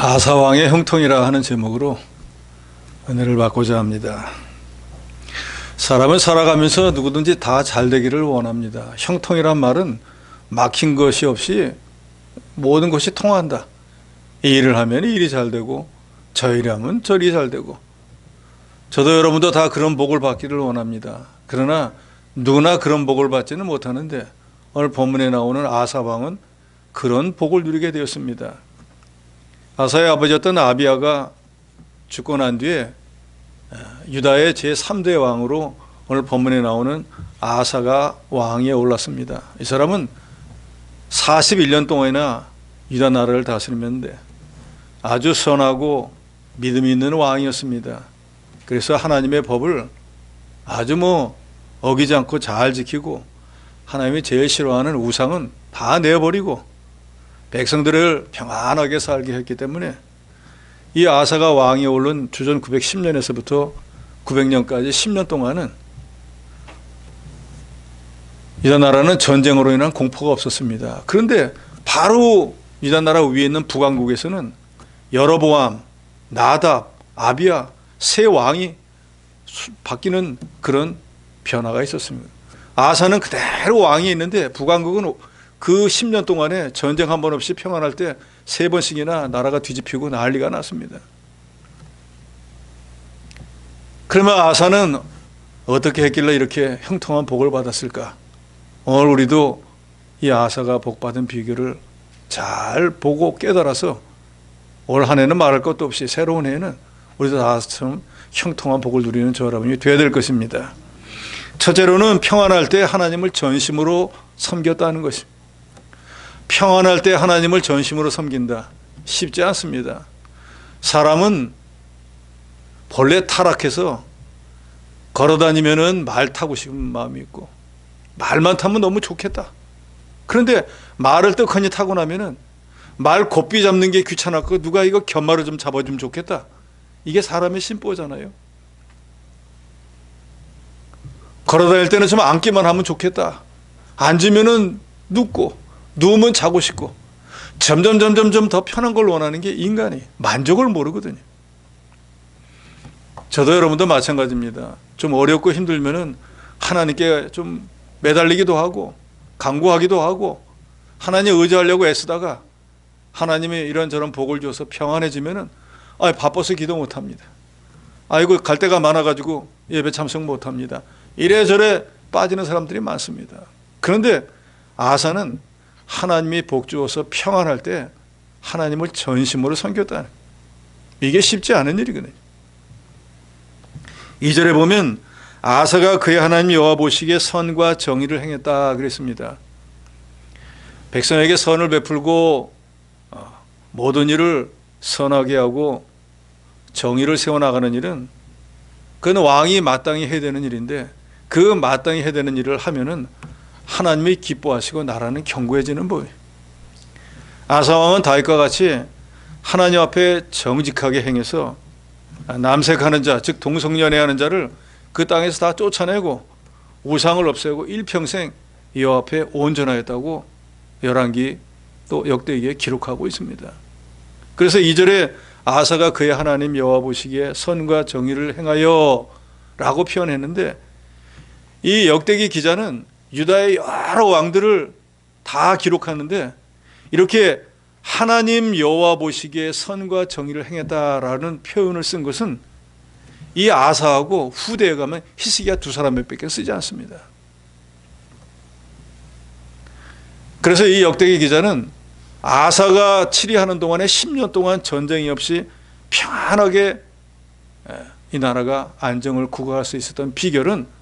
아사왕의 형통이라 하는 제목으로 은혜를 받고자 합니다. 사람은 살아가면서 누구든지 다 잘 되기를 원합니다. 형통이란 말은 막힌 것이 없이 모든 것이 통한다. 이 일을 하면 이 일이 잘 되고 저 일을 하면 저 일이 잘 되고, 저도 여러분도 다 그런 복을 받기를 원합니다. 그러나 누구나 그런 복을 받지는 못하는데 오늘 본문에 나오는 아사왕은 그런 복을 누리게 되었습니다. 아사의 아버지였던 아비야가 죽고 난 뒤에 유다의 제3대 왕으로 오늘 본문에 나오는 아사가 왕위에 올랐습니다. 이 사람은 41년 동안이나 유다 나라를 다스리는데 아주 선하고 믿음이 있는 왕이었습니다. 그래서 하나님의 법을 아주 어기지 않고 잘 지키고, 하나님이 제일 싫어하는 우상은 다 내버리고 백성들을 평안하게 살게 했기 때문에 이 아사가 왕위에 오른 주전 910년에서부터 900년까지 10년 동안은 유다 나라는 전쟁으로 인한 공포가 없었습니다. 그런데 바로 유다 나라 위에 있는 북왕국에서는 여로보암, 나답, 아비야 세 왕이 바뀌는 그런 변화가 있었습니다. 아사는 그대로 왕이 있는데 북왕국은 그 10년 동안에 전쟁 한 번 없이 평안할 때 3번씩이나 나라가 뒤집히고 난리가 났습니다. 그러면 아사는 어떻게 했길래 이렇게 형통한 복을 받았을까? 오늘 우리도 이 아사가 복받은 비결을 잘 보고 깨달아서 올 한 해는 말할 것도 없이 새로운 해에는 우리도 아사처럼 형통한 복을 누리는 저 여러분이 되어야 될 것입니다. 첫째로는 평안할 때 하나님을 전심으로 섬겼다는 것입니다. 평안할 때 하나님을 전심으로 섬긴다. 쉽지 않습니다. 사람은 본래 타락해서 걸어다니면은 말 타고 싶은 마음이 있고, 말만 타면 너무 좋겠다. 그런데 말을 떡하니 타고 나면은 말 곱비 잡는 게 귀찮았고, 누가 이거 견마를 좀 잡아주면 좋겠다. 이게 사람의 심보잖아요. 걸어다닐 때는 좀 앉기만 하면 좋겠다. 앉으면은 눕고, 누우면 자고 싶고, 점점 더 편한 걸 원하는 게 인간이 만족을 모르거든요. 저도 여러분도 마찬가지입니다. 좀 어렵고 힘들면은 하나님께 좀 매달리기도 하고 간구하기도 하고 하나님 의지하려고 애쓰다가 하나님이 이런저런 복을 줘서 평안해지면은 바빠서 기도 못합니다. 아이고 갈 데가 많아가지고 예배 참석 못합니다. 이래저래 빠지는 사람들이 많습니다. 그런데 아사는 하나님이 복 주어서 평안할 때 하나님을 전심으로 섬겼다는, 이게 쉽지 않은 일이거든요. 2절에 보면 아사가 그의 하나님 여호와 보시기에 선과 정의를 행했다 그랬습니다. 백성에게 선을 베풀고 모든 일을 선하게 하고 정의를 세워나가는 일은 그건 왕이 마땅히 해야 되는 일인데, 그 마땅히 해야 되는 일을 하면은 하나님이 기뻐하시고 나라는 견고해지는 법이에요. 아사왕은 다윗과 같이 하나님 앞에 정직하게 행해서 남색하는 자, 즉 동성연애하는 자를 그 땅에서 다 쫓아내고 우상을 없애고 일평생 여호와 앞에 온전하였다고 열왕기 또 역대기에 기록하고 있습니다. 그래서 2절에 아사가 그의 하나님 여호와 보시기에 선과 정의를 행하여 라고 표현했는데, 이 역대기 기자는 유다의 여러 왕들을 다 기록하는데 이렇게 하나님 여호와 보시기에 선과 정의를 행했다라는 표현을 쓴 것은 이 아사하고 후대에 가면 히스기야 두 사람밖에 쓰지 않습니다. 그래서 이 역대기 기자는 아사가 치리하는 동안에 10년 동안 전쟁이 없이 평안하게 이 나라가 안정을 구가할 수 있었던 비결은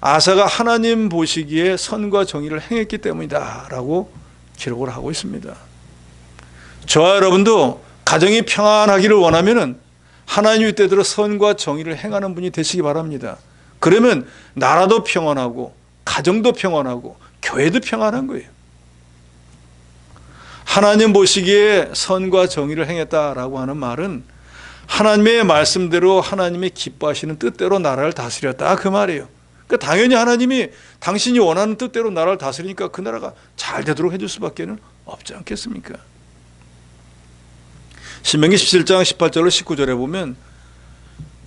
아사가 하나님 보시기에 선과 정의를 행했기 때문이다 라고 기록을 하고 있습니다. 저와 여러분도 가정이 평안하기를 원하면 하나님의 뜻대로 선과 정의를 행하는 분이 되시기 바랍니다. 그러면 나라도 평안하고 가정도 평안하고 교회도 평안한 거예요. 하나님 보시기에 선과 정의를 행했다라고 하는 말은 하나님의 말씀대로 하나님의 기뻐하시는 뜻대로 나라를 다스렸다 그 말이에요. 그러니까 당연히 하나님이 당신이 원하는 뜻대로 나라를 다스리니까 그 나라가 잘 되도록 해줄 수밖에 없지 않겠습니까? 신명기 17장 18절로 19절에 보면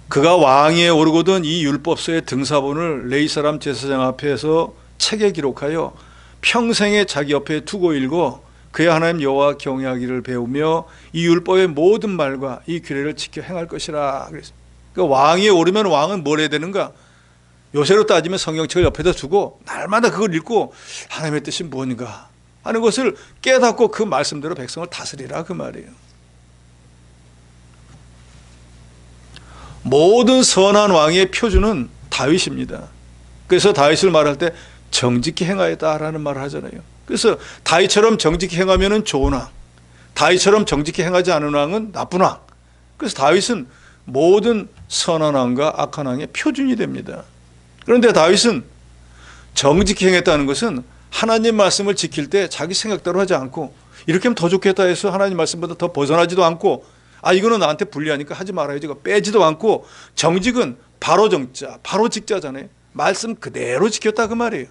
그가 왕위에 오르거든 이 율법서의 등사본을 레위 사람 제사장 앞에서 책에 기록하여 평생에 자기 옆에 두고 읽어 그의 하나님 여호와 경외하기를 배우며 이 율법의 모든 말과 이 규례를 지켜 행할 것이라. 그러니까 왕위에 오르면 왕은 뭘 해야 되는가? 요새로 따지면 성경책을 옆에다 두고 날마다 그걸 읽고 하나님의 뜻이 무엇인가 하는 것을 깨닫고 그 말씀대로 백성을 다스리라, 그 말이에요. 모든 선한 왕의 표준은 다윗입니다. 그래서 다윗을 말할 때 정직히 행하였다라는 말을 하잖아요. 그래서 다윗처럼 정직히 행하면 좋은 왕, 다윗처럼 정직히 행하지 않은 왕은 나쁜 왕. 그래서 다윗은 모든 선한 왕과 악한 왕의 표준이 됩니다. 그런데 다윗은 정직히 행했다는 것은 하나님 말씀을 지킬 때 자기 생각대로 하지 않고 이렇게 하면 더 좋겠다 해서 하나님 말씀보다 더 벗어나지도 않고 이거는 나한테 불리하니까 하지 말아야지 빼지도 않고, 정직은 바로 정자, 바로 직자잖아요. 말씀 그대로 지켰다, 그 말이에요.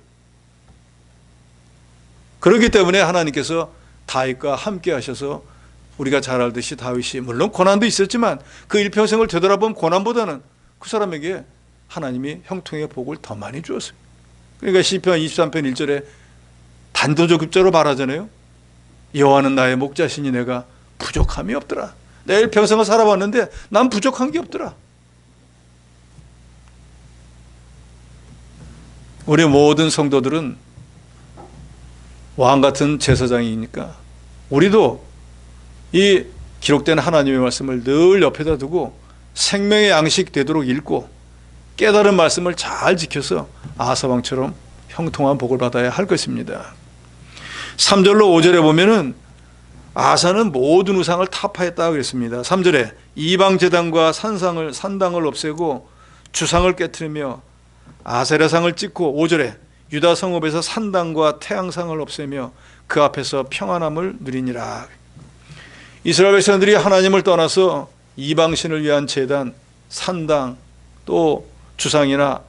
그렇기 때문에 하나님께서 다윗과 함께 하셔서 우리가 잘 알듯이 다윗이 물론 고난도 있었지만 그 일평생을 되돌아보면 고난보다는 그 사람에게 하나님이 형통의 복을 더 많이 주었어요. 그러니까 시편 23편 1절에 단도직입적으로 말하잖아요. 여호와는 나의 목자시니 내가 부족함이 없더라. 내 일평생을 살아봤는데 난 부족한 게 없더라. 우리 모든 성도들은 왕 같은 제사장이니까 우리도 이 기록된 하나님의 말씀을 늘 옆에다 두고 생명의 양식 되도록 읽고 깨달은 말씀을 잘 지켜서 아사왕처럼 형통한 복을 받아야 할 것입니다. 3절로 5절에 보면은 아사는 모든 우상을 타파했다 그랬습니다. 3절에 이방 제단과 산당을 없애고 주상을 깨트리며 아세라상을 찍고, 5절에 유다 성읍에서 산당과 태양상을 없애며 그 앞에서 평안함을 누리니라. 이스라엘 백성들이 하나님을 떠나서 이방신을 위한 제단, 산당, 또 주상이나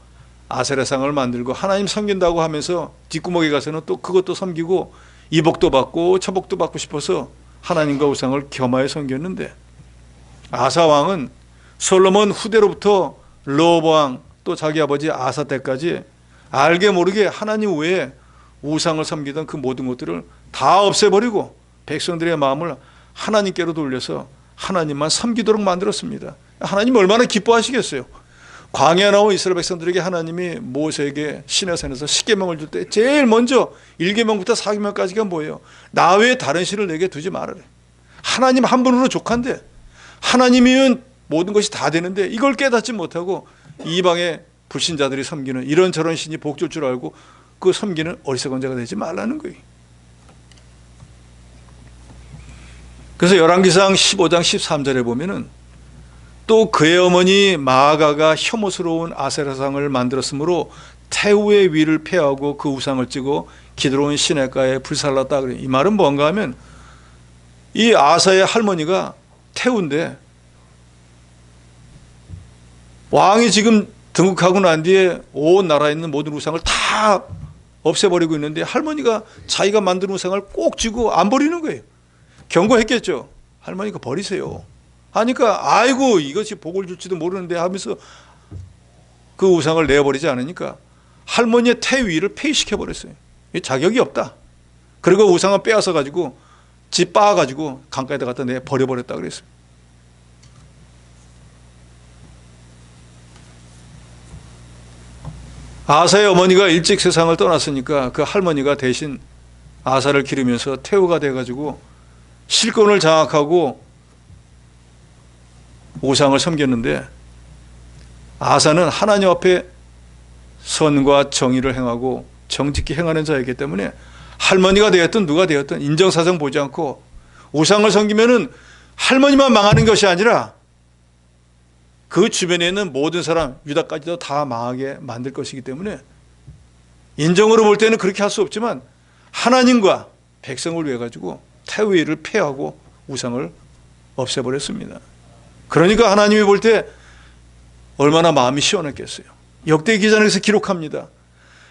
아세라상을 만들고 하나님 섬긴다고 하면서 뒷구멍에 가서는 또 그것도 섬기고 이복도 받고 처복도 받고 싶어서 하나님과 우상을 겸하여 섬겼는데, 아사 왕은 솔로몬 후대로부터 르호보암 또 자기 아버지 아사 때까지 알게 모르게 하나님 외에 우상을 섬기던 그 모든 것들을 다 없애버리고 백성들의 마음을 하나님께로 돌려서 하나님만 섬기도록 만들었습니다. 하나님 얼마나 기뻐하시겠어요. 광야에 나온 이스라엘 백성들에게 하나님이 모세에게 시내산에서 십계명을 줄 때 제일 먼저 1계명부터 4계명까지가 뭐예요? 나 외에 다른 신을 내게 두지 말아래. 하나님 한 분으로 족한데, 하나님이면 모든 것이 다 되는데 이걸 깨닫지 못하고 이방의 불신자들이 섬기는 이런저런 신이 복줄 줄 알고 그 섬기는 어리석은 자가 되지 말라는 거예요. 그래서 열왕기상 15장 13절에 보면은 또 그의 어머니 마아가가 혐오스러운 아세라상을 만들었으므로 태우의 위를 폐하고 그 우상을 찌고 기드론 시냇가에 불살랐다 그래요. 이 말은 뭔가 하면 이 아사의 할머니가 태우인데 왕이 지금 등극하고 난 뒤에 온 나라에 있는 모든 우상을 다 없애버리고 있는데 할머니가 자기가 만든 우상을 꼭 쥐고 안 버리는 거예요. 경고했겠죠. 할머니가 버리세요 하니까 아이고 이것이 복을 줄지도 모르는데 하면서 그 우상을 내버리지 않으니까 할머니의 태위를 폐위시켜버렸어요. 자격이 없다. 그리고 우상을 빼앗아 가지고 집 빻아가지고 강가에다 갖다 버려버렸다 그랬어요. 아사의 어머니가 일찍 세상을 떠났으니까 그 할머니가 대신 아사를 기르면서 태우가 돼가지고 실권을 장악하고 우상을 섬겼는데, 아사는 하나님 앞에 선과 정의를 행하고 정직히 행하는 자이기 때문에 할머니가 되었든 누가 되었든 인정사정 보지 않고 우상을 섬기면은 할머니만 망하는 것이 아니라 그 주변에 있는 모든 사람, 유다까지도 다 망하게 만들 것이기 때문에 인정으로 볼 때는 그렇게 할 수 없지만 하나님과 백성을 위해 가지고 태위를 폐하고 우상을 없애버렸습니다. 그러니까 하나님이 볼 때 얼마나 마음이 시원했겠어요. 역대기전에서 기록합니다.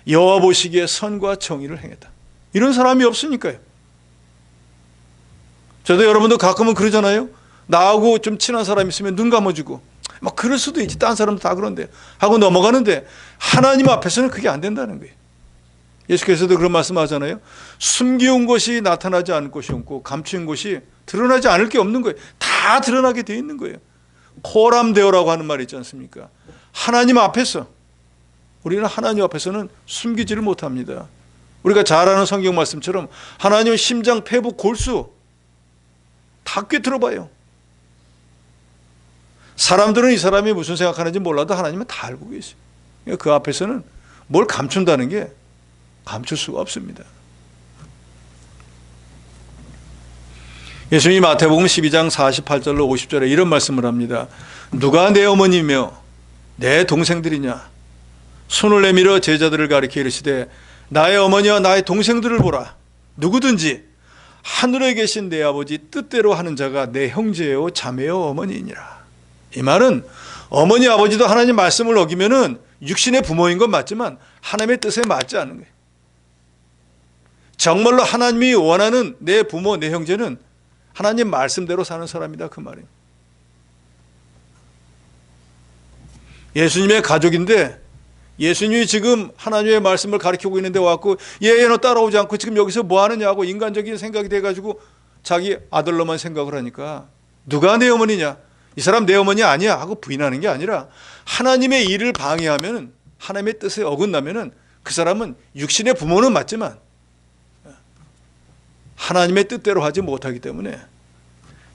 여호와 보시기에 선과 정의를 행했다. 이런 사람이 없으니까요. 저도 여러분도 가끔은 그러잖아요. 나하고 좀 친한 사람 있으면 눈 감아주고 막 그럴 수도 있지. 딴 사람도 다 그런데 하고 넘어가는데 하나님 앞에서는 그게 안 된다는 거예요. 예수께서도 그런 말씀하잖아요. 숨기운 것이 나타나지 않을 것이 없고 감추인 것이 드러나지 않을 게 없는 거예요. 다 드러나게 되어 있는 거예요. 코람데오라고 하는 말이 있지 않습니까? 하나님 앞에서, 우리는 하나님 앞에서는 숨기지를 못합니다. 우리가 잘 아는 성경 말씀처럼 하나님은 심장, 폐부, 골수 다 꿰뚫어 봐요. 사람들은 이 사람이 무슨 생각하는지 몰라도 하나님은 다 알고 계세요. 그 앞에서는 뭘 감춘다는 게 감출 수가 없습니다. 예수님이 마태복음 12장 48절로 50절에 이런 말씀을 합니다. 누가 내 어머니며 내 동생들이냐? 손을 내밀어 제자들을 가리켜 이르시되 나의 어머니와 나의 동생들을 보라. 누구든지 하늘에 계신 내 아버지 뜻대로 하는 자가 내 형제요 자매요 어머니이니라. 이 말은 어머니 아버지도 하나님 말씀을 어기면은 육신의 부모인 건 맞지만 하나님의 뜻에 맞지 않은 거예요. 정말로 하나님이 원하는 내 부모, 내 형제는 하나님 말씀대로 사는 사람이다 그 말이에요. 예수님의 가족인데 예수님이 지금 하나님의 말씀을 가르치고 있는데 와갖고 얘 너 따라오지 않고 지금 여기서 뭐 하느냐고 인간적인 생각이 돼가지고 자기 아들로만 생각을 하니까 누가 내 어머니냐? 이 사람 내 어머니 아니야 하고 부인하는 게 아니라 하나님의 일을 방해하면 하나님의 뜻에 어긋나면 그 사람은 육신의 부모는 맞지만 하나님의 뜻대로 하지 못하기 때문에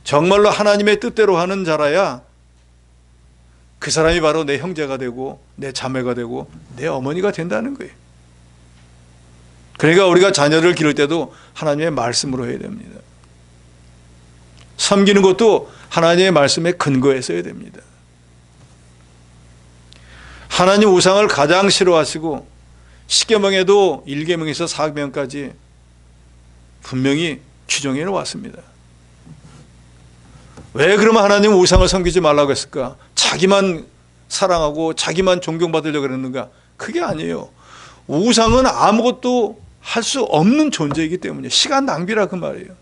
정말로 하나님의 뜻대로 하는 자라야 그 사람이 바로 내 형제가 되고 내 자매가 되고 내 어머니가 된다는 거예요. 그러니까 우리가 자녀를 기를 때도 하나님의 말씀으로 해야 됩니다. 섬기는 것도 하나님의 말씀에 근거해서 해야 됩니다. 하나님 우상을 가장 싫어하시고 십계명에도 1계명에서 4계명까지 분명히 규정해 놓았습니다. 왜 그러면 하나님은 우상을 섬기지 말라고 했을까? 자기만 사랑하고 자기만 존경받으려고 그랬는가? 그게 아니에요. 우상은 아무것도 할 수 없는 존재이기 때문에 시간 낭비라 그 말이에요.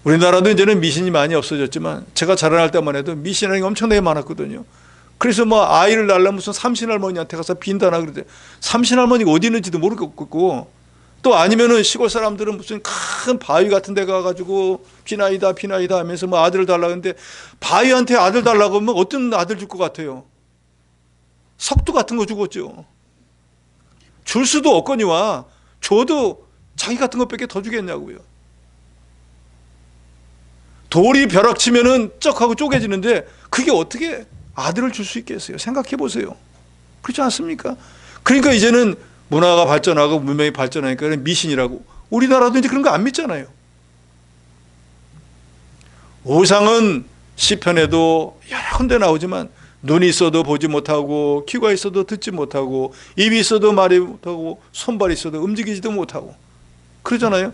우리나라도 이제는 미신이 많이 없어졌지만 제가 자라날 때만 해도 미신이 엄청나게 많았거든요. 그래서 뭐 아이를 낳으려면 무슨 삼신할머니한테 가서 빈다나 그러대. 삼신할머니가 어디 있는지도 모르겠고 또 아니면은 시골 사람들은 무슨 큰 바위 같은 데 가가지고 비나이다 비나이다 하면서 뭐 아들을 달라고 하는데 바위한테 아들 달라고 하면 어떤 아들 줄 것 같아요? 석두 같은 거 주겠죠. 줄 수도 없거니와 줘도 자기 같은 것밖에 더 주겠냐고요. 돌이 벼락치면은 쩍하고 쪼개지는데 그게 어떻게 아들을 줄 수 있겠어요? 생각해 보세요. 그렇지 않습니까? 그러니까 이제는 문화가 발전하고 문명이 발전하니까 미신이라고. 우리나라도 이제 그런 거 안 믿잖아요. 우상은 시편에도 여러 군데 나오지만 눈이 있어도 보지 못하고 귀가 있어도 듣지 못하고 입이 있어도 말이 못하고 손발이 있어도 움직이지도 못하고 그러잖아요.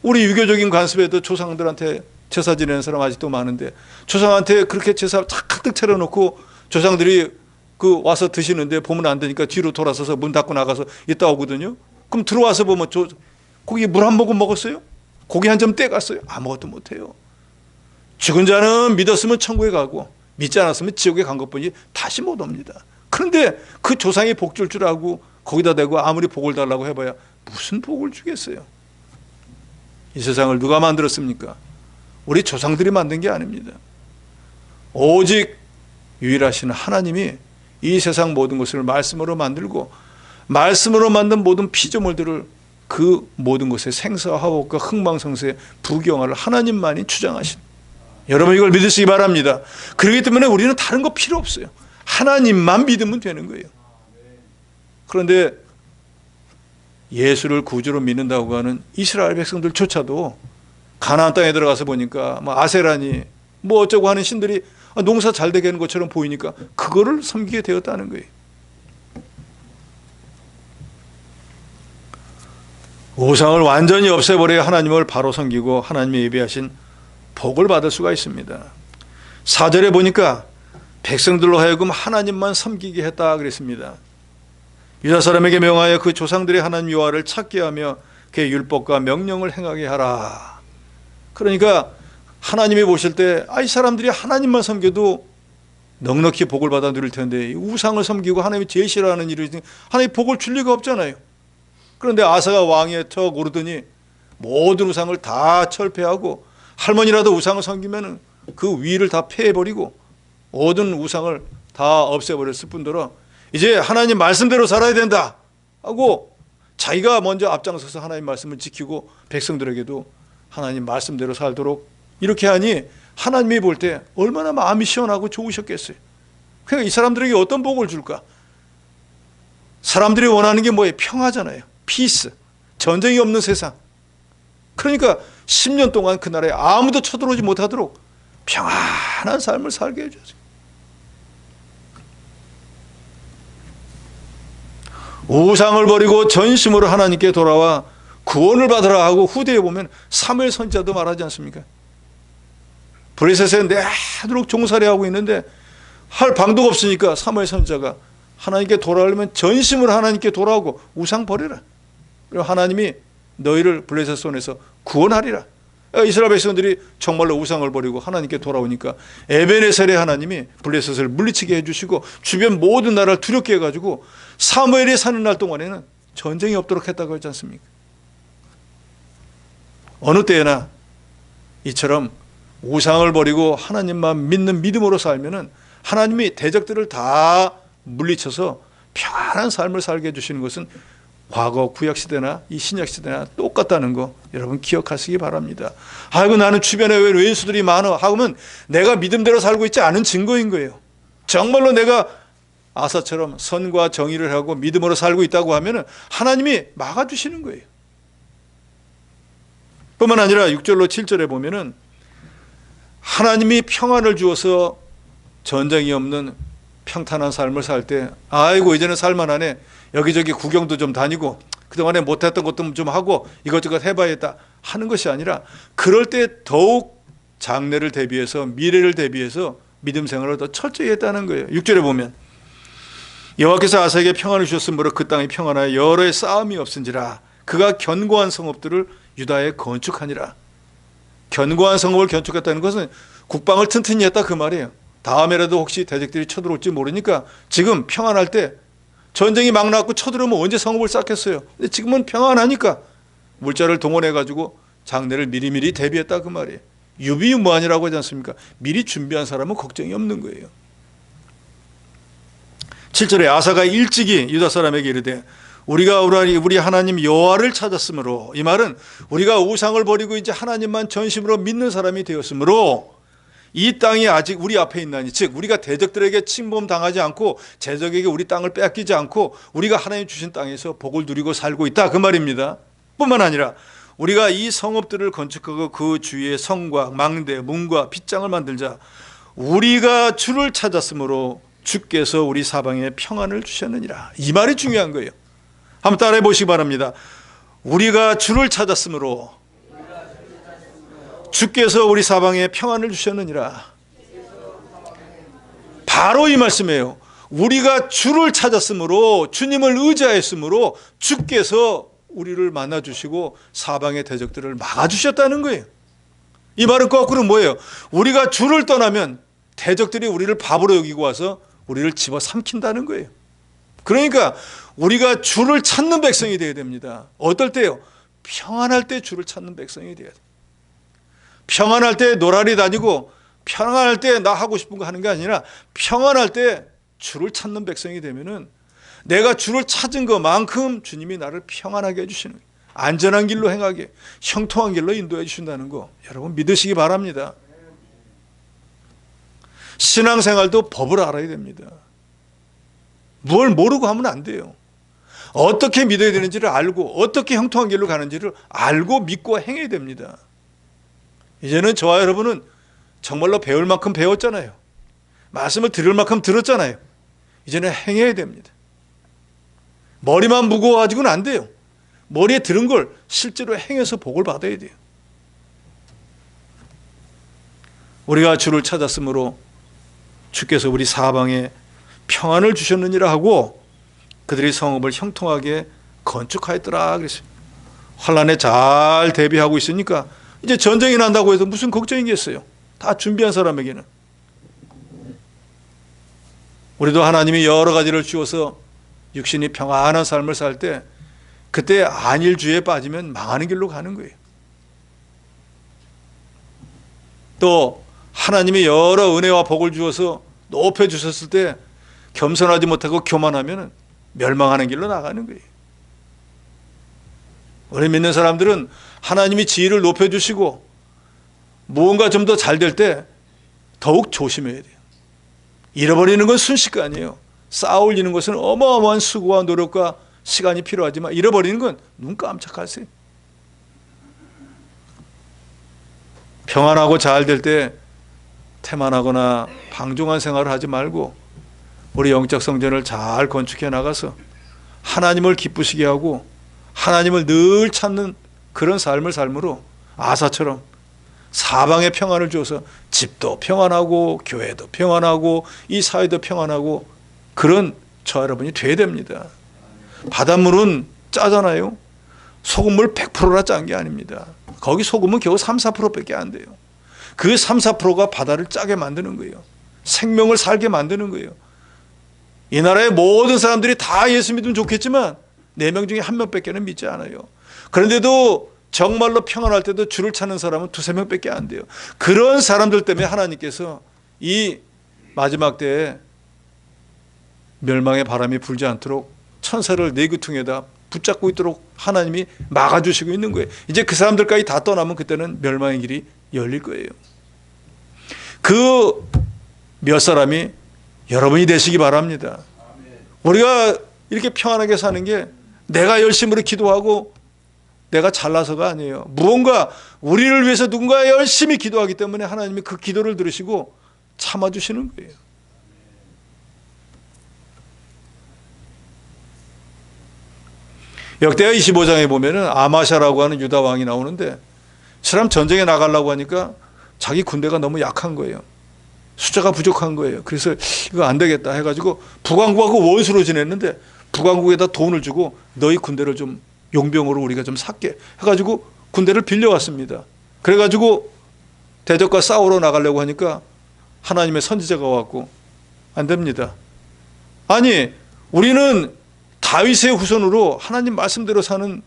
우리 유교적인 관습에도 조상들한테 제사 지내는 사람 아직도 많은데 조상한테 그렇게 제사 가득 차려놓고 조상들이 그 와서 드시는데 보면 안 되니까 뒤로 돌아서서 문 닫고 나가서 있다 오거든요. 그럼 들어와서 보면 거기 물 한 모금 먹었어요? 고기 한 점 떼갔어요? 아무것도 못해요. 죽은 자는 믿었으면 천국에 가고 믿지 않았으면 지옥에 간 것뿐이지 다시 못 옵니다. 그런데 그 조상이 복 줄 줄 알고 거기다 대고 아무리 복을 달라고 해봐야 무슨 복을 주겠어요? 이 세상을 누가 만들었습니까? 우리 조상들이 만든 게 아닙니다. 오직 유일하신 하나님이 이 세상 모든 것을 말씀으로 만들고 말씀으로 만든 모든 피조물들을 그 모든 것의 생사화복과 흥망성쇠 부경화를 하나님만이 주장하신, 여러분 이걸 믿으시기 바랍니다. 그렇기 때문에 우리는 다른 거 필요 없어요. 하나님만 믿으면 되는 거예요. 그런데 예수를 구주로 믿는다고 하는 이스라엘 백성들조차도 가나안 땅에 들어가서 보니까 뭐 아세라니 뭐 어쩌고 하는 신들이 농사 잘 되게 하는 것처럼 보이니까 그거를 섬기게 되었다는 거예요. 우상을 완전히 없애버려야 하나님을 바로 섬기고 하나님의 예비하신 복을 받을 수가 있습니다. 4절에 보니까 백성들로 하여금 하나님만 섬기게 했다 그랬습니다. 유다 사람에게 명하여 그 조상들의 하나님 여호와를 찾게 하며 그의 율법과 명령을 행하게 하라. 그러니까 하나님이 보실 때 이 사람들이 하나님만 섬겨도 넉넉히 복을 받아 누릴 텐데 우상을 섬기고 하나님이 제일 싫어하는 일을 하나님이 복을 줄 리가 없잖아요. 그런데 아사가 왕위에 턱 오르더니 모든 우상을 다 철폐하고 할머니라도 우상을 섬기면 그 위를 다 폐해버리고 모든 우상을 다 없애버렸을 뿐더러 이제 하나님 말씀대로 살아야 된다 하고 자기가 먼저 앞장서서 하나님 말씀을 지키고 백성들에게도 하나님 말씀대로 살도록 이렇게 하니 하나님이 볼 때 얼마나 마음이 시원하고 좋으셨겠어요. 그러니까 이 사람들에게 어떤 복을 줄까? 사람들이 원하는 게 뭐예요? 평화잖아요. 피스, 전쟁이 없는 세상. 그러니까 10년 동안 그 나라에 아무도 쳐들어오지 못하도록 평안한 삶을 살게 해줬어요. 우상을 버리고 전심으로 하나님께 돌아와 구원을 받으라 하고 후대에 보면 사무엘 선지자도 말하지 않습니까? 브레셋에 내도록 종살이하고 있는데 할 방도가 없으니까 사무엘 선지자가 하나님께 돌아오려면 전심으로 하나님께 돌아오고 우상 버려라. 그리고 하나님이 너희를 블레셋 손에서 구원하리라. 이스라엘 백성들이 정말로 우상을 버리고 하나님께 돌아오니까 에베네셀의 하나님이 블레셋을 물리치게 해주시고 주변 모든 나라를 두렵게 해가지고 사무엘이 사는 날 동안에는 전쟁이 없도록 했다고 하지 않습니까? 어느 때나 이처럼 우상을 버리고 하나님만 믿는 믿음으로 살면은 하나님이 대적들을 다 물리쳐서 평안한 삶을 살게 해주시는 것은 과거 구약시대나 이 신약시대나 똑같다는 거 여러분 기억하시기 바랍니다. 아이고 나는 주변에 왜 왼수들이 많아 하면 내가 믿음대로 살고 있지 않은 증거인 거예요. 정말로 내가 아사처럼 선과 정의를 하고 믿음으로 살고 있다고 하면 하나님이 막아주시는 거예요. 뿐만 아니라 6절로 7절에 보면은 하나님이 평안을 주어서 전쟁이 없는 평탄한 삶을 살 때 아이고 이제는 살만하네. 여기저기 구경도 좀 다니고 그동안에 못했던 것도 좀 하고 이것저것 해봐야겠다 하는 것이 아니라 그럴 때 더욱 장래를 대비해서 미래를 대비해서 믿음 생활을 더 철저히 했다는 거예요. 6절에 보면 여호와께서 아사에게 평안을 주셨으므로 그 땅이 평안하여 여러의 싸움이 없은지라 그가 견고한 성읍들을 유다에 건축하니라. 견고한 성읍을 건축했다는 것은 국방을 튼튼히 했다 그 말이에요. 다음에라도 혹시 대적들이 쳐들어올지 모르니까 지금 평안할 때 전쟁이 막 났고 쳐들어오면 언제 성읍을 쌓겠어요. 근데 지금은 평안하니까 물자를 동원해가지고 장래를 미리미리 대비했다 그 말이에요. 유비무환이라고 하지 않습니까? 미리 준비한 사람은 걱정이 없는 거예요. 7절에 아사가 일찍이 유다 사람에게 이르되 우리가 우리 하나님 여호와를 찾았으므로, 이 말은 우리가 우상을 버리고 이제 하나님만 전심으로 믿는 사람이 되었으므로 이 땅이 아직 우리 앞에 있나니, 즉 우리가 대적들에게 침범당하지 않고 제적에게 우리 땅을 빼앗기지 않고 우리가 하나님 주신 땅에서 복을 누리고 살고 있다 그 말입니다. 뿐만 아니라 우리가 이 성읍들을 건축하고 그 주위에 성과 망대 문과 빗장을 만들자 우리가 주를 찾았으므로 주께서 우리 사방에 평안을 주셨느니라. 이 말이 중요한 거예요. 한번 따라해 보시기 바랍니다. 우리가 주를 찾았으므로 주께서 우리 사방에 평안을 주셨느니라. 바로 이 말씀이에요. 우리가 주를 찾았으므로, 주님을 의지하였으므로 주께서 우리를 만나주시고 사방의 대적들을 막아주셨다는 거예요. 이 말은 거꾸로 뭐예요? 우리가 주를 떠나면 대적들이 우리를 바보로 여기고 와서 우리를 집어삼킨다는 거예요. 그러니까 우리가 주를 찾는 백성이 되어야 됩니다. 어떨 때요? 평안할 때 주를 찾는 백성이 되어야 돼요. 평안할 때 노라리 다니고 평안할 때 나 하고 싶은 거 하는 게 아니라 평안할 때 주를 찾는 백성이 되면은 내가 주를 찾은 것만큼 주님이 나를 평안하게 해주시는 거예요. 안전한 길로 행하게, 형통한 길로 인도해 주신다는 거 여러분 믿으시기 바랍니다. 신앙생활도 법을 알아야 됩니다. 뭘 모르고 하면 안 돼요. 어떻게 믿어야 되는지를 알고 어떻게 형통한 길로 가는지를 알고 믿고 행해야 됩니다. 이제는 저와 여러분은 정말로 배울 만큼 배웠잖아요. 말씀을 들을 만큼 들었잖아요. 이제는 행해야 됩니다. 머리만 무거워가지고는 안 돼요. 머리에 들은 걸 실제로 행해서 복을 받아야 돼요. 우리가 주를 찾았으므로 주께서 우리 사방에 평안을 주셨느니라 하고 그들이 성읍을 형통하게 건축하였더라 그랬어요. 환난에 잘 대비하고 있으니까 이제 전쟁이 난다고 해도 무슨 걱정이겠어요. 다 준비한 사람에게는. 우리도 하나님이 여러 가지를 주어서 육신이 평안한 삶을 살 때 그때 안일주의에 빠지면 망하는 길로 가는 거예요. 또 하나님이 여러 은혜와 복을 주어서 높여주셨을 때 겸손하지 못하고 교만하면 멸망하는 길로 나가는 거예요. 우리 믿는 사람들은 하나님이 지위를 높여주시고 무언가 좀 더 잘 될 때 더욱 조심해야 돼요. 잃어버리는 건 순식간이에요. 쌓아올리는 것은 어마어마한 수고와 노력과 시간이 필요하지만 잃어버리는 건 눈 깜짝하세요. 평안하고 잘 될 때 태만하거나 방종한 생활을 하지 말고 우리 영적 성전을 잘 건축해 나가서 하나님을 기쁘시게 하고 하나님을 늘 찾는 그런 삶을 삶으로 아사처럼 사방에 평안을 줘서 집도 평안하고 교회도 평안하고 이 사회도 평안하고 그런 저 여러분이 돼야 됩니다. 바닷물은 짜잖아요. 소금물 100%나 짠 게 아닙니다. 거기 소금은 겨우 3, 4%밖에 안 돼요. 그 3, 4%가 바다를 짜게 만드는 거예요. 생명을 살게 만드는 거예요. 이 나라의 모든 사람들이 다 예수 믿으면 좋겠지만 4명 중에 1명밖에는 믿지 않아요. 그런데도 정말로 평안할 때도 주를 찾는 사람은 2, 3명밖에 안 돼요. 그런 사람들 때문에 하나님께서 이 마지막 때에 멸망의 바람이 불지 않도록 천사를 내구퉁에다 붙잡고 있도록 하나님이 막아주시고 있는 거예요. 이제 그 사람들까지 다 떠나면 그때는 멸망의 길이 열릴 거예요. 그 몇 사람이 여러분이 되시기 바랍니다. 우리가 이렇게 평안하게 사는 게 내가 열심으로 기도하고 내가 잘나서가 아니에요. 무언가 우리를 위해서 누군가 열심히 기도하기 때문에 하나님이 그 기도를 들으시고 참아주시는 거예요. 역대하 25장에 보면은 아마샤라고 하는 유다 왕이 나오는데 사람 전쟁에 나가려고 하니까 자기 군대가 너무 약한 거예요. 숫자가 부족한 거예요. 그래서 이거 안 되겠다 해가지고 북왕국하고 원수로 지냈는데 북왕국에다 돈을 주고 너희 군대를 좀 용병으로 우리가 좀 샀게 해가지고 군대를 빌려왔습니다. 그래가지고 대적과 싸우러 나가려고 하니까 하나님의 선지자가 왔고 안 됩니다. 아니 우리는 다윗의 후손으로 하나님 말씀대로 사는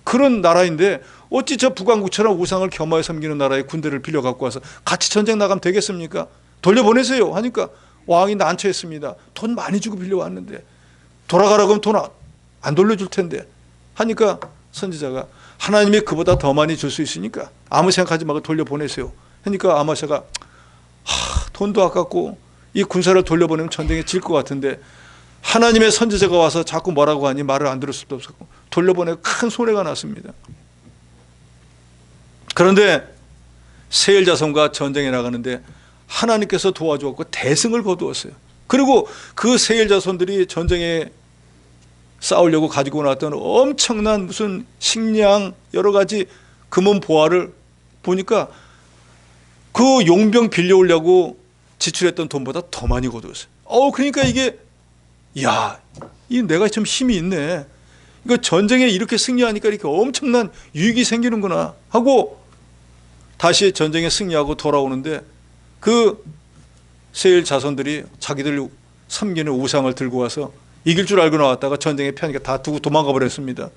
그런 나라인데 어찌 저 북왕국처럼 우상을 겸하여 섬기는 나라에 군대를 빌려 갖고 와서 같이 전쟁 나가면 되겠습니까? 돌려보내세요 하니까 왕이 난처했습니다. 돈 많이 주고 빌려왔는데 돌아가라고 하면 돈 안 돌려줄 텐데 하니까 선지자가 하나님이 그보다 더 많이 줄 수 있으니까 아무 생각하지 말고 돌려보내세요 하니까 아마샤가 돈도 아깝고 이 군사를 돌려보내면 전쟁에 질 것 같은데 하나님의 선지자가 와서 자꾸 뭐라고 하니 말을 안 들을 수도 없었고 돌려보내고 큰 손해가 났습니다. 그런데 세일 자손과 전쟁에 나가는데 하나님께서 도와주었고 대승을 거두었어요. 그리고 그 세일 자손들이 전쟁에 싸우려고 가지고 나왔던 엄청난 무슨 식량 여러 가지 금은 보화를 보니까 그 용병 빌려오려고 지출했던 돈보다 더 많이 거두었어요. 그러니까 이게 이 내가 좀 힘이 있네. 이거 전쟁에 이렇게 승리하니까 이렇게 엄청난 유익이 생기는구나 하고 다시 전쟁에 승리하고 돌아오는데 그 세일 자손들이 자기들 섬기는 우상을 들고 와서 이길 줄 알고 나왔다가 전쟁에 패하니까 다 두고 도망가 버렸습니다.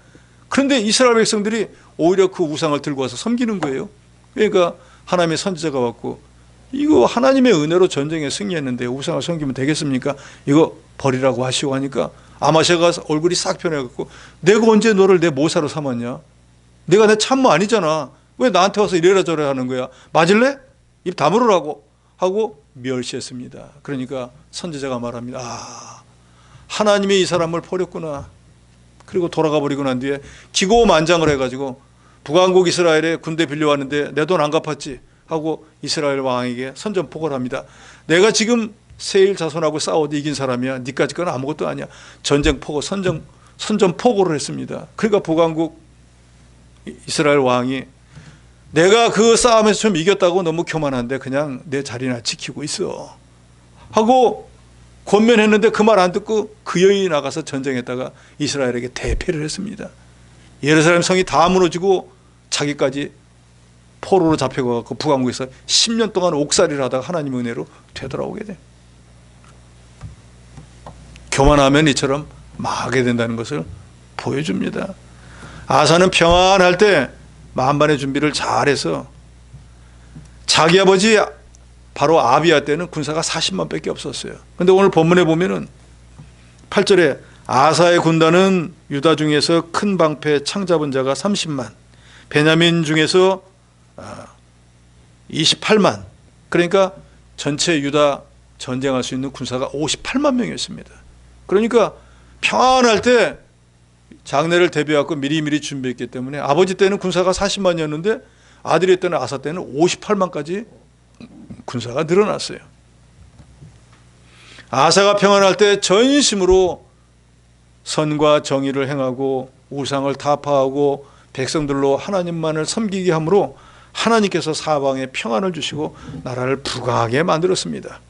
그런데 이스라엘 백성들이 오히려 그 우상을 들고 와서 섬기는 거예요. 그러니까 하나님의 선지자가 왔고 이거 하나님의 은혜로 전쟁에 승리했는데 우상을 섬기면 되겠습니까? 이거 버리라고 하시고 하니까 아마샤가 얼굴이 싹 변해갖고 내가 언제 너를 내 모사로 삼았냐? 내가 내 참모 아니잖아. 왜 나한테 와서 이래라 저래라 하는 거야? 맞을래? 입 다물으라고 하고 멸시했습니다. 그러니까 선지자가 말합니다. 하나님이 이 사람을 버렸구나. 그리고 돌아가 버리고 난 뒤에 기고만장을 해가지고 북왕국 이스라엘에 군대 빌려왔는데 내 돈 안 갚았지 하고 이스라엘 왕에게 선전포고를 합니다. 내가 지금 세일 자손하고 싸워도 이긴 사람이야. 니까지 건 아무것도 아니야. 전쟁포고 선전포고를 했습니다. 그러니까 북왕국 이스라엘 왕이 내가 그 싸움에서 좀 이겼다고 너무 교만한데 그냥 내 자리나 지키고 있어 하고 권면했는데 그 말 안 듣고 그 여인이 나가서 전쟁했다가 이스라엘에게 대패를 했습니다. 예루살렘 성이 다 무너지고 자기까지 포로로 잡혀가고 북왕국에서 10년 동안 옥살이를 하다가 하나님의 은혜로 되돌아오게 돼. 교만하면 이처럼 망하게 된다는 것을 보여줍니다. 아사는 평안할 때 만반의 준비를 잘해서 자기 아버지 바로 아비야 때는 군사가 40만 밖에 없었어요. 그런데 오늘 본문에 보면은 8절에 아사의 군단은 유다 중에서 큰 방패 창 잡은 자가 30만, 베냐민 중에서 28만, 그러니까 전체 유다 전쟁할 수 있는 군사가 58만 명이었습니다. 그러니까 평안할 때 장례를 대비하고 미리미리 준비했기 때문에 아버지 때는 군사가 40만이었는데 아들이 때는 아사 때는 58만까지 군사가 늘어났어요. 아사가 평안할 때 전심으로 선과 정의를 행하고 우상을 타파하고 백성들로 하나님만을 섬기게 함으로 하나님께서 사방에 평안을 주시고 나라를 부강하게 만들었습니다.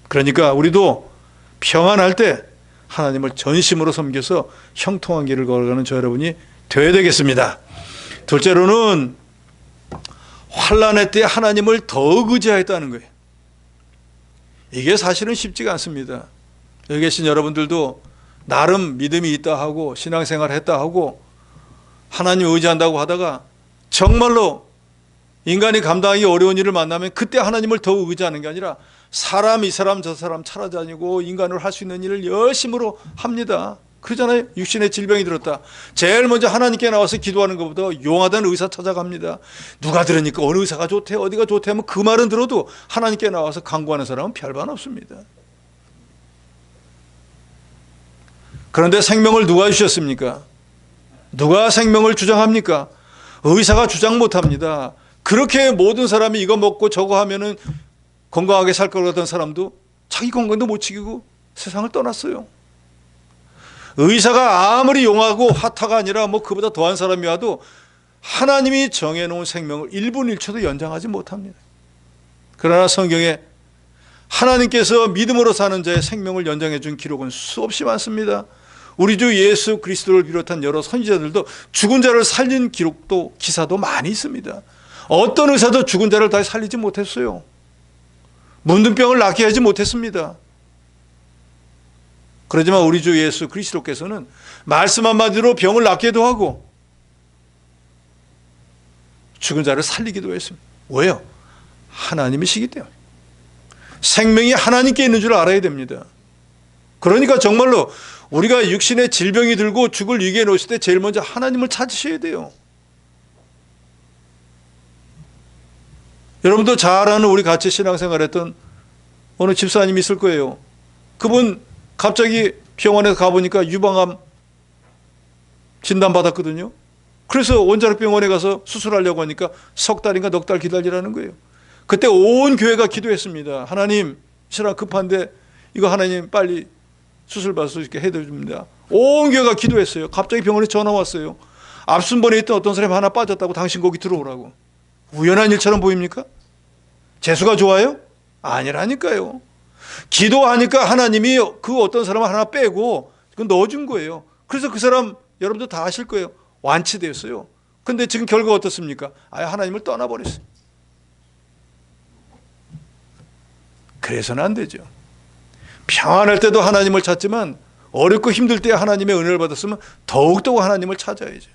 그러니까 우리도 평안할 때 하나님을 전심으로 섬겨서 형통한 길을 걸어가는 저 여러분이 되어야 되겠습니다. 둘째로는 환난의 때 하나님을 더욱 의지하였다는 거예요. 이게 사실은 쉽지가 않습니다. 여기 계신 여러분들도 나름 믿음이 있다 하고 신앙생활 했다 하고 하나님 의지한다고 하다가 정말로 인간이 감당하기 어려운 일을 만나면 그때 하나님을 더욱 의지하는 게 아니라 사람 이 사람 저 사람 찾아다니고 인간으로 할 수 있는 일을 열심으로 합니다. 그러잖아요. 육신의 질병이 들었다. 제일 먼저 하나님께 나와서 기도하는 것보다 용하다는 의사 찾아갑니다. 누가 들으니까 어느 의사가 좋대 어디가 좋대 하면 그 말은 들어도 하나님께 나와서 간구하는 사람은 별반 없습니다. 그런데 생명을 누가 주셨습니까? 누가 생명을 주장합니까? 의사가 주장 못합니다. 그렇게 모든 사람이 이거 먹고 저거 하면은 건강하게 살 것 같던 사람도 자기 건강도 못 지키고 세상을 떠났어요. 의사가 아무리 용하고 화타가 아니라 뭐 그보다 더한 사람이 와도 하나님이 정해놓은 생명을 1분 1초도 연장하지 못합니다. 그러나 성경에 하나님께서 믿음으로 사는 자의 생명을 연장해 준 기록은 수없이 많습니다. 우리 주 예수 그리스도를 비롯한 여러 선지자들도 죽은 자를 살린 기록도 기사도 많이 있습니다. 어떤 의사도 죽은 자를 다 살리지 못했어요. 문둥병을 낫게 하지 못했습니다. 그러지만 우리 주 예수 그리스도께서는 말씀 한마디로 병을 낫게도 하고 죽은 자를 살리기도 했습니다. 왜요? 하나님이시기 때문에. 생명이 하나님께 있는 줄 알아야 됩니다. 그러니까 정말로 우리가 육신의 질병이 들고 죽을 위기에 놓였을 때 제일 먼저 하나님을 찾으셔야 돼요. 여러분도 잘 아는 우리 같이 신앙생활했던 어느 집사님이 있을 거예요. 그분 갑자기 병원에 가보니까 유방암 진단받았거든요. 그래서 원자력병원에 가서 수술하려고 하니까 석 달인가 넉 달 기다리라는 거예요. 그때 온 교회가 기도했습니다. 하나님, 실은 급한데 이거 하나님 빨리 수술 받을 수 있게 해드립니다. 온 교회가 기도했어요. 갑자기 병원에 전화 왔어요. 앞순번에 있던 어떤 사람이 하나 빠졌다고 당신 거기 들어오라고. 우연한 일처럼 보입니까? 재수가 좋아요? 아니라니까요. 기도하니까 하나님이 그 어떤 사람을 하나 빼고 넣어준 거예요. 그래서 그 사람 여러분도 다 아실 거예요. 완치됐어요. 근데 지금 결과가 어떻습니까? 아예 하나님을 떠나버렸어요. 그래서는 안 되죠. 평안할 때도 하나님을 찾지만 어렵고 힘들 때 하나님의 은혜를 받았으면 더욱더 하나님을 찾아야죠.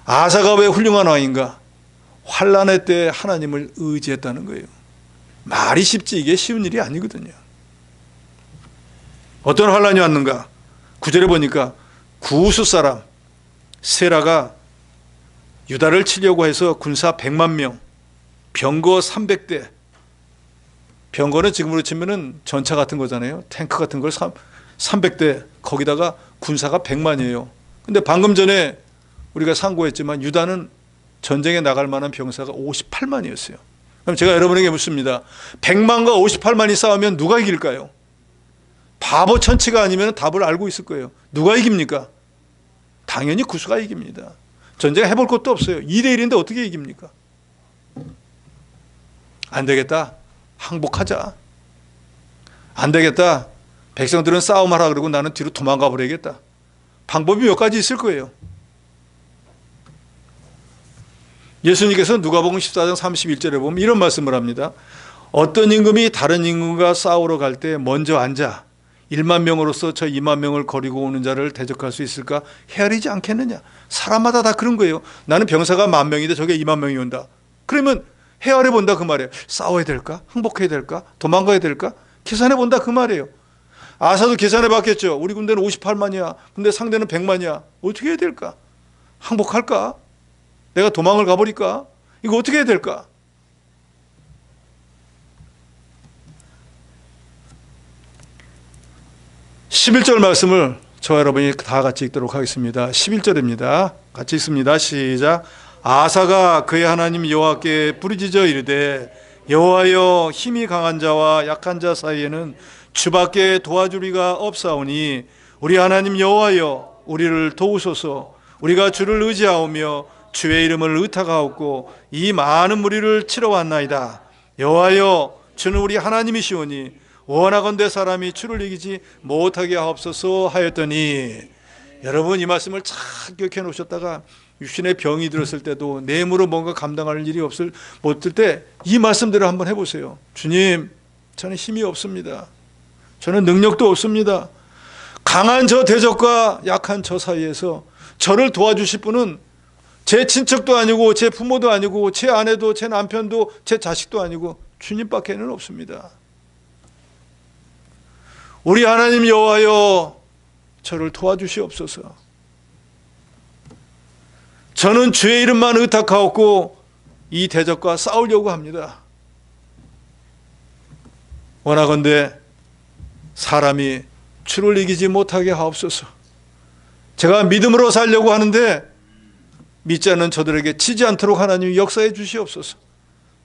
아사가 왜 훌륭한 왕인가? 환난의 때 하나님을 의지했다는 거예요. 말이 쉽지 이게 쉬운 일이 아니거든요. 어떤 환난이 왔는가? 9절에 보니까 구스 사람 세라가 유다를 치려고 해서 군사 100만 명, 병거 300대. 병거는 지금으로 치면은 전차 같은 거잖아요. 탱크 같은 걸 300대, 거기다가 군사가 100만이에요. 근데 방금 전에 우리가 상고했지만 유다는 전쟁에 나갈 만한 병사가 58만이었어요. 그럼 제가 여러분에게 묻습니다. 100만과 58만이 싸우면 누가 이길까요? 바보 천치가 아니면 답을 알고 있을 거예요. 누가 이깁니까? 당연히 구수가 이깁니다. 전쟁 해볼 것도 없어요. 2대1인데 어떻게 이깁니까? 안 되겠다. 항복하자. 안 되겠다. 백성들은 싸움하라 그러고 나는 뒤로 도망가 버리겠다. 방법이 몇 가지 있을 거예요. 예수님께서 누가복음 14장 31절에 보면 이런 말씀을 합니다. 어떤 임금이 다른 임금과 싸우러 갈 때 먼저 앉아 1만 명으로서 저 2만 명을 거리고 오는 자를 대적할 수 있을까? 헤아리지 않겠느냐? 사람마다 다 그런 거예요. 나는 병사가 10,000명인데 저게 2만 명이 온다. 그러면 헤아려 본다 그 말이에요. 싸워야 될까? 항복해야 될까? 도망가야 될까? 계산해 본다 그 말이에요. 아사도 계산해 봤겠죠. 우리 군대는 58만이야. 근데 상대는 100만이야. 어떻게 해야 될까? 항복할까? 내가 도망을 가버릴까? 이거 어떻게 해야 될까? 11절 말씀을 저와 여러분이 다 같이 읽도록 하겠습니다. 11절입니다. 같이 읽습니다. 시작. 아사가 그의 하나님 여호와께 부르짖어 이르되 여호와여, 힘이 강한 자와 약한 자 사이에는 주밖에 도와주리가 없사오니 우리 하나님 여호와여, 우리를 도우소서. 우리가 주를 의지하오며 주의 이름을 의탁하옵고 이 많은 무리를 치러 왔나이다. 여호와여, 주는 우리 하나님이시오니 원하건대 사람이 주를 이기지 못하게 하옵소서 하였더니, 여러분 이 말씀을 잘 기억해 놓으셨다가 육신의 병이 들었을 때도 내 힘으로 뭔가 감당할 일이 못될 때 이 말씀대로 한번 해보세요. 주님, 저는 힘이 없습니다. 저는 능력도 없습니다. 강한 저 대적과 약한 저 사이에서 저를 도와주실 분은 제 친척도 아니고 제 부모도 아니고 제 아내도 제 남편도 제 자식도 아니고 주님밖에는 없습니다. 우리 하나님 여호와여, 저를 도와주시옵소서. 저는 주의 이름만 의탁하옵고 이 대적과 싸우려고 합니다. 원하건대 사람이 주를 이기지 못하게 하옵소서. 제가 믿음으로 살려고 하는데 믿지 않는 저들에게 치지 않도록 하나님이 역사해 주시옵소서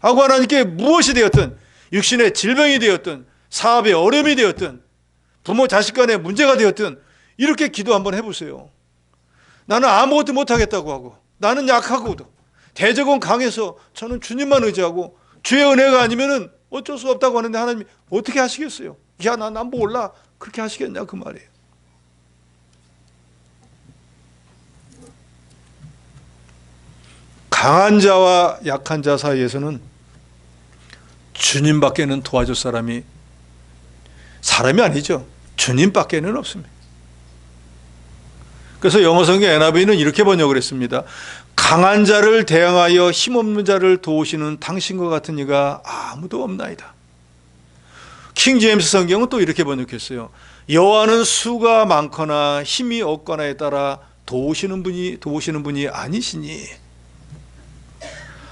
하고 하나님께 무엇이 되었든, 육신의 질병이 되었든 사업의 어려움이 되었든 부모 자식 간의 문제가 되었든 이렇게 기도 한번 해보세요. 나는 아무것도 못하겠다고 하고 나는 약하고도 대적은 강해서 저는 주님만 의지하고 주의 은혜가 아니면 어쩔 수 없다고 하는데 하나님이 어떻게 하시겠어요? 야, 난 몰라. 그렇게 하시겠냐 그 말이에요. 강한 자와 약한 자 사이에서는 주님밖에는 도와줄 사람이 아니죠. 주님밖에는 없습니다. 그래서 영어 성경 NIV는 이렇게 번역을 했습니다. 강한 자를 대항하여 힘없는 자를 도우시는 당신과 같은 이가 아무도 없나이다. 킹 제임스 성경은 또 이렇게 번역했어요. 여호와는 수가 많거나 힘이 없거나에 따라 도우시는 분이 아니시니,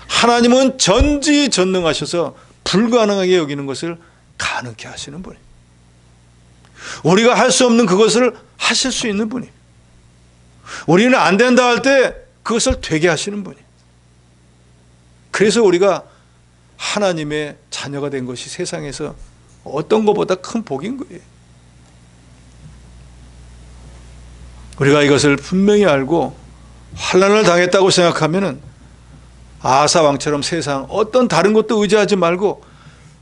하나님은 전지전능하셔서 불가능하게 여기는 것을 가능케 하시는 분이, 우리가 할 수 없는 그것을 하실 수 있는 분이, 우리는 안 된다 할 때 그것을 되게 하시는 분이. 그래서 우리가 하나님의 자녀가 된 것이 세상에서 어떤 것보다 큰 복인 거예요. 우리가 이것을 분명히 알고 환난을 당했다고 생각하면은 아사 왕처럼 세상 어떤 다른 것도 의지하지 말고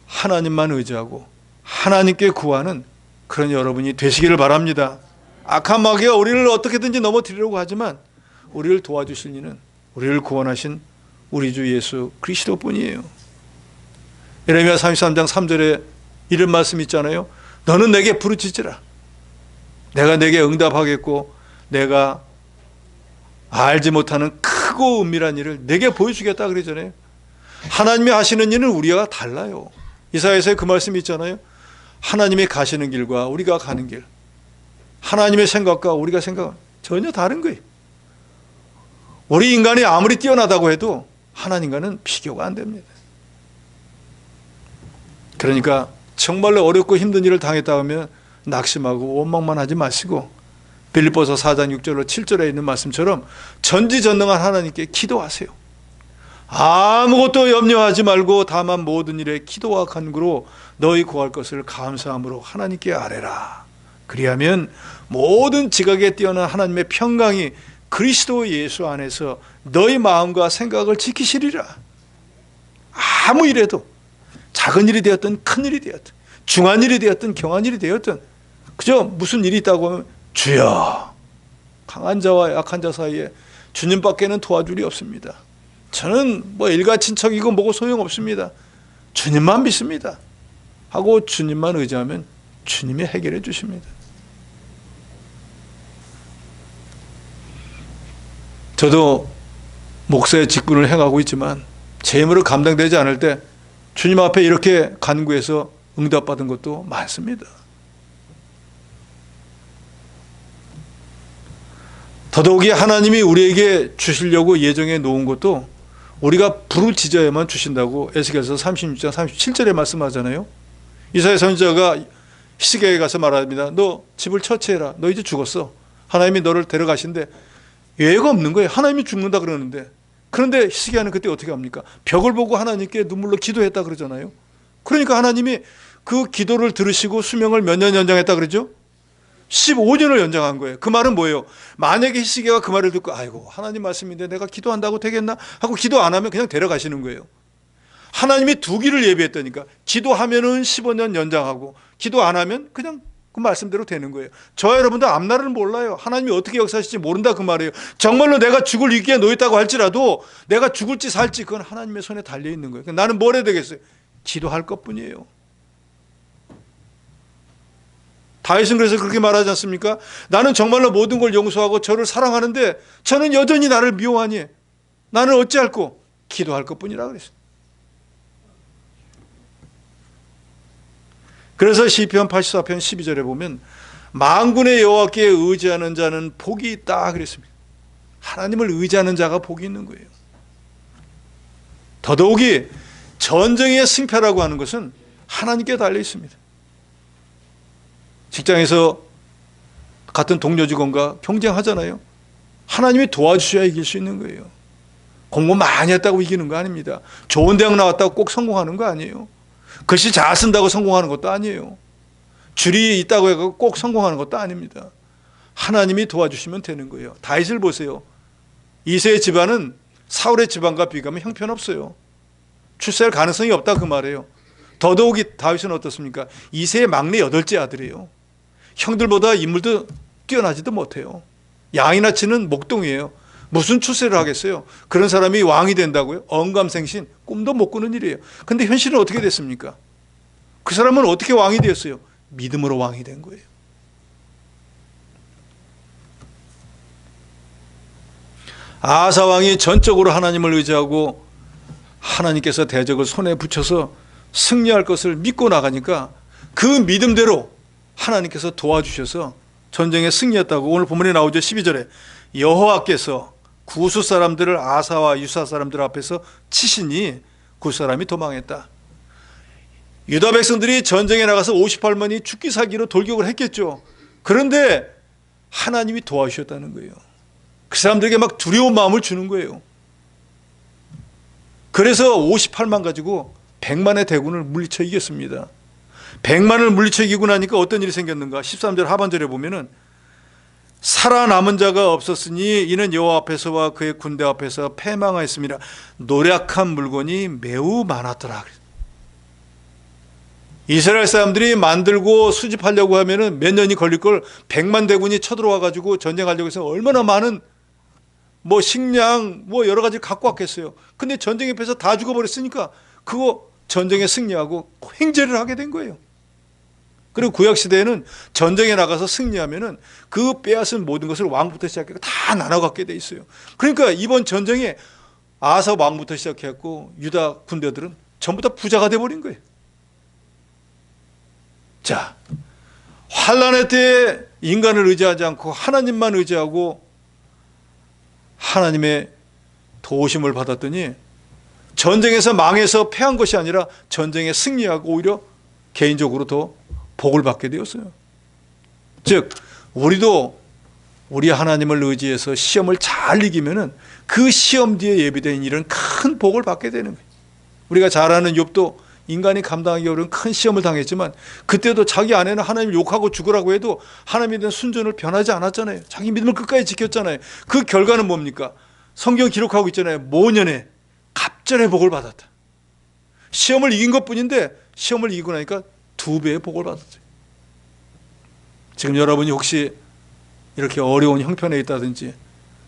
하나님만 의지하고 하나님께 구하는 그런 여러분이 되시기를 바랍니다. 악한 마귀가 우리를 어떻게든지 넘어뜨리려고 하지만 우리를 도와주실 이는 우리를 구원하신 우리 주 예수 그리스도뿐이에요. 예레미야 33장 3절에 이런 말씀 있잖아요. 너는 내게 부르짖으라. 내가 내게 응답하겠고 내가 알지 못하는 크고 은밀한 일을 내게 보여주겠다 그러잖아요. 하나님이 하시는 일은 우리와 달라요. 이사야서에 그 말씀이 있잖아요. 하나님이 가시는 길과 우리가 가는 길, 하나님의 생각과 우리가 생각은 전혀 다른 거예요. 우리 인간이 아무리 뛰어나다고 해도 하나님과는 비교가 안 됩니다. 그러니까 정말로 어렵고 힘든 일을 당했다 하면 낙심하고 원망만 하지 마시고 빌립보서 4장 6절로 7절에 있는 말씀처럼 전지전능한 하나님께 기도하세요. 아무것도 염려하지 말고 다만 모든 일에 기도와 간구로 너희 구할 것을 감사함으로 하나님께 아뢰라. 그리하면 모든 지각에 뛰어난 하나님의 평강이 그리스도 예수 안에서 너희 마음과 생각을 지키시리라. 아무 일에도 작은 일이 되었든 큰 일이 되었든 중한 일이 되었든 경한 일이 되었든 그저 무슨 일이 있다고 하면 주여, 강한 자와 약한 자 사이에 주님밖에는 도와줄 리 없습니다. 저는 뭐 일가 친척이고 뭐고 소용없습니다. 주님만 믿습니다. 하고 주님만 의지하면 주님이 해결해 주십니다. 저도 목사의 직분을 행하고 있지만 제 힘으로 감당되지 않을 때 주님 앞에 이렇게 간구해서 응답받은 것도 많습니다. 더더욱이 하나님이 우리에게 주시려고 예정해 놓은 것도 우리가 부르짖어야만 주신다고 에스겔서 36장 37절에 말씀하잖아요. 이사야 선지자가 히스기야에 가서 말합니다. 너 집을 처치해라. 너 이제 죽었어. 하나님이 너를 데려가신데 예외가 없는 거예요. 하나님이 죽는다 그러는데. 그런데 히스기야는 그때 어떻게 합니까? 벽을 보고 하나님께 눈물로 기도했다 그러잖아요. 그러니까 하나님이 그 기도를 들으시고 수명을 몇 년 연장했다 그러죠? 15년을 연장한 거예요. 그 말은 뭐예요? 만약에 히스기야가 그 말을 듣고 아이고 하나님 말씀인데 내가 기도한다고 되겠나? 하고 기도 안 하면 그냥 데려가시는 거예요. 하나님이 두 길을 예비했다니까. 기도하면은 15년 연장하고 기도 안 하면 그냥 그 말씀대로 되는 거예요. 저와 여러분도 앞날을 몰라요. 하나님이 어떻게 역사하실지 모른다 그 말이에요. 정말로 내가 죽을 위기에 놓였다고 할지라도 내가 죽을지 살지 그건 하나님의 손에 달려있는 거예요. 나는 뭘 해야 되겠어요? 기도할 것뿐이에요. 다윗은 그래서 그렇게 말하지 않습니까? 나는 정말로 모든 걸 용서하고 저를 사랑하는데 저는 여전히 나를 미워하니 나는 어찌할꼬? 기도할 것뿐이라 그랬어요. 그래서 시편 84편 12절에 보면 만군의 여호와께 의지하는 자는 복이 있다 그랬습니다. 하나님을 의지하는 자가 복이 있는 거예요. 더더욱이 전쟁의 승패라고 하는 것은 하나님께 달려 있습니다. 직장에서 같은 동료 직원과 경쟁하잖아요. 하나님이 도와주셔야 이길 수 있는 거예요. 공부 많이 했다고 이기는 거 아닙니다. 좋은 대학 나왔다고 꼭 성공하는 거 아니에요. 글씨 잘 쓴다고 성공하는 것도 아니에요. 줄이 있다고 해서 꼭 성공하는 것도 아닙니다. 하나님이 도와주시면 되는 거예요. 다윗을 보세요. 이새의 집안은 사울의 집안과 비교하면 형편없어요. 출세할 가능성이 없다 그 말이에요. 더더욱이 다윗은 어떻습니까? 이새의 막내 8째 아들이에요. 형들보다 인물도 뛰어나지도 못해요. 양이나 치는 목동이에요. 무슨 출세를 하겠어요? 그런 사람이 왕이 된다고요? 언감생신, 꿈도 못 꾸는 일이에요. 근데 현실은 어떻게 됐습니까? 그 사람은 어떻게 왕이 되었어요? 믿음으로 왕이 된 거예요. 아사 왕이 전적으로 하나님을 의지하고 하나님께서 대적을 손에 붙여서 승리할 것을 믿고 나가니까 그 믿음대로 하나님께서 도와주셔서 전쟁에 승리했다고 오늘 본문에 나오죠. 12절에 여호와께서 구스 사람들을 아사와 유사 사람들 앞에서 치시니 그 사람이 도망했다. 유다 백성들이 전쟁에 나가서 58만이 죽기 살기로 돌격을 했겠죠. 그런데 하나님이 도와주셨다는 거예요. 그 사람들에게 막 두려운 마음을 주는 거예요. 그래서 58만 가지고 100만의 대군을 물리쳐 이겼습니다. 100만을 물리쳐 이기고 나니까 어떤 일이 생겼는가? 13절 하반절에 보면은 살아남은 자가 없었으니 이는 여호와 앞에서와 그의 군대 앞에서 패망하였습니다. 노력한 물건이 매우 많았더라. 이스라엘 사람들이 만들고 수집하려고 하면은 몇 년이 걸릴 걸 100만 대군이 쳐들어와 가지고 전쟁하려고 해서 얼마나 많은 뭐 식량 뭐 여러 가지 갖고 왔겠어요. 근데 전쟁에 패서 다 죽어버렸으니까 그거 전쟁에 승리하고 횡재를 하게 된 거예요. 그리고 구약시대에는 전쟁에 나가서 승리하면은 그 빼앗은 모든 것을 왕부터 시작해서 다 나눠갖게 돼 있어요. 그러니까 이번 전쟁에 아사 왕부터 시작해갖고 유다 군대들은 전부 다 부자가 돼버린 거예요. 자, 환란의 때에 인간을 의지하지 않고 하나님만 의지하고 하나님의 도우심을 받았더니 전쟁에서 망해서 패한 것이 아니라 전쟁에 승리하고 오히려 개인적으로 더 복을 받게 되었어요. 즉 우리도 우리 하나님을 의지해서 시험을 잘 이기면은 그 시험 뒤에 예비된 일은 큰 복을 받게 되는 거예요. 우리가 잘 아는 욥도 인간이 감당하기 어려운 큰 시험을 당했지만 그때도 자기 아내는 하나님을 욕하고 죽으라고 해도 하나님에 대한 순전을 변하지 않았잖아요. 자기 믿음을 끝까지 지켰잖아요. 그 결과는 뭡니까? 성경 기록하고 있잖아요. 모년에 갑절의 복을 받았다. 시험을 이긴 것뿐인데 시험을 이기고 나니까 2배의 복을 받았죠. 지금 여러분이 혹시 이렇게 어려운 형편에 있다든지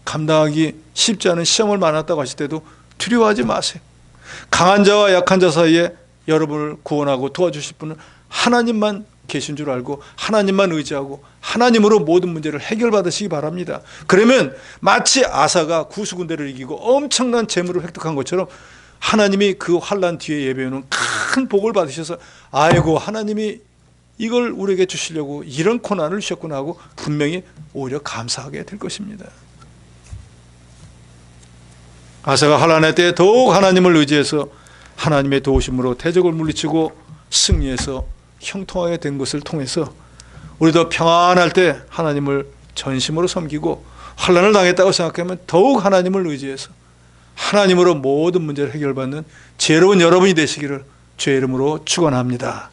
감당하기 쉽지 않은 시험을 만났다고 하실 때도 두려워하지 마세요. 강한 자와 약한 자 사이에 여러분을 구원하고 도와주실 분은 하나님만 계신 줄 알고 하나님만 의지하고 하나님으로 모든 문제를 해결받으시기 바랍니다. 그러면 마치 아사가 구수군대를 이기고 엄청난 재물을 획득한 것처럼 하나님이 그 환난 뒤에 예배하는 큰 복을 받으셔서 아이고 하나님이 이걸 우리에게 주시려고 이런 고난을 주셨구나 하고 분명히 오히려 감사하게 될 것입니다. 아사가 환난의 때에 더욱 하나님을 의지해서 하나님의 도우심으로 대적을 물리치고 승리해서 형통하게 된 것을 통해서 우리도 평안할 때 하나님을 전심으로 섬기고 환난을 당했다고 생각하면 더욱 하나님을 의지해서 하나님으로 모든 문제를 해결받는 지혜로운 여러분이 되시기를 주의 이름으로 축원합니다.